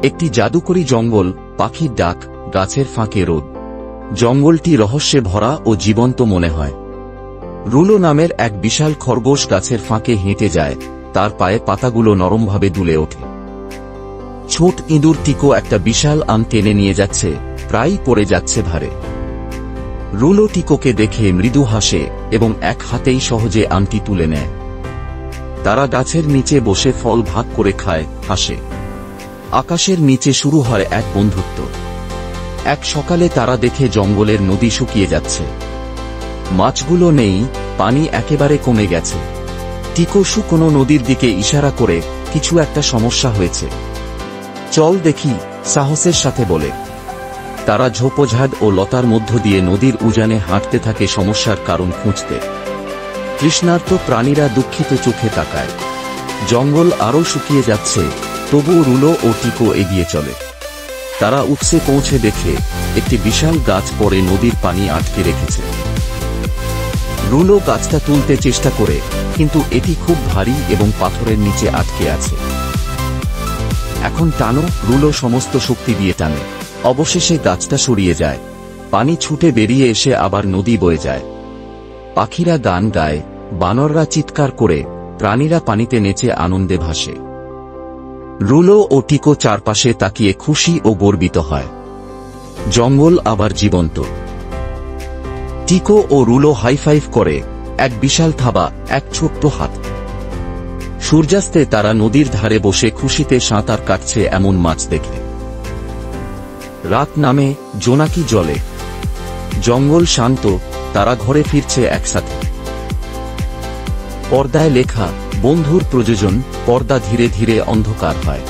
একটি জাদুকরী জঙ্গল, পাখির ডাক, গাছের ফাঁকে রোদ। জঙ্গলটি রহস্যে ভরা ও জীবন্ত মনে হয়। রুলো নামের এক বিশাল খরগোশ গাছের ফাঁকে হেঁটে যায়, তার পায়ে পাতাগুলো নরমভাবে দুলে ওঠে। ছোট ইঁদুর টিকো একটা বিশাল আম টেনে নিয়ে যাচ্ছে, প্রায়ই পড়ে যাচ্ছে ভারে। রুলো টিকোকে দেখে মৃদু হাসে এবং এক হাতেই সহজে আমটি তুলে নেয়। তারা গাছের নিচে বসে ফল ভাগ করে খায়, হাসে। আকাশের নিচে শুরু হয় এক বন্ধুত্ব। এক সকালে তারা দেখে জঙ্গলের নদী শুকিয়ে যাচ্ছে। মাছগুলো নেই, পানি একেবারে কমে গেছে। টিকো শুকনো নদীর দিকে ইশারা করে, কিছু একটা সমস্যা হয়েছে, চল দেখি, সাহসের সাথে বলে। তারা ঝোপঝাড় ও লতার মধ্য দিয়ে নদীর উজানে হাঁটতে থাকে সমস্যার কারণ খুঁজতে। তৃষ্ণার্ত প্রাণীরা দুঃখিত চোখে তাকায়। জঙ্গল আরও শুকিয়ে যাচ্ছে, তবুও রুলো ও টিকো এগিয়ে চলে। তারা উৎসে পৌঁছে দেখে একটি বিশাল গাছ পড়ে নদীর পানি আটকে রেখেছে। রুলো গাছটা তুলতে চেষ্টা করে, কিন্তু এটি খুব ভারী এবং পাথরের নিচে আটকে আছে। এখন টানো, রুলো সমস্ত শক্তি দিয়ে টানে। অবশেষে গাছটা সরিয়ে যায়। পানি ছুটে বেরিয়ে এসে আবার নদী বয়ে যায়। পাখিরা গান গায়, বানররা চিৎকার করে, প্রাণীরা পানিতে নেচে আনন্দে ভাসে। রুলো ও টিকো চারপাশে তাকিয়ে খুশি ও গর্বিত হয়। জঙ্গল আবার জীবন্ত। টিকো ও রুলো হাইফাইভ করে, এক বিশাল থাবা, এক ছোট্ট হাত। সূর্যাস্তে তারা নদীর ধারে বসে খুশিতে সাঁতার কাটছে এমন মাছ দেখে। রাত নামে, জোনাকি জলে। জঙ্গল শান্ত, তারা ঘরে ফিরছে একসাথে। পর্দায় লেখা, বন্ধুর প্রয়োজন। পর্দা ধীরে ধীরে অন্ধকার হয়।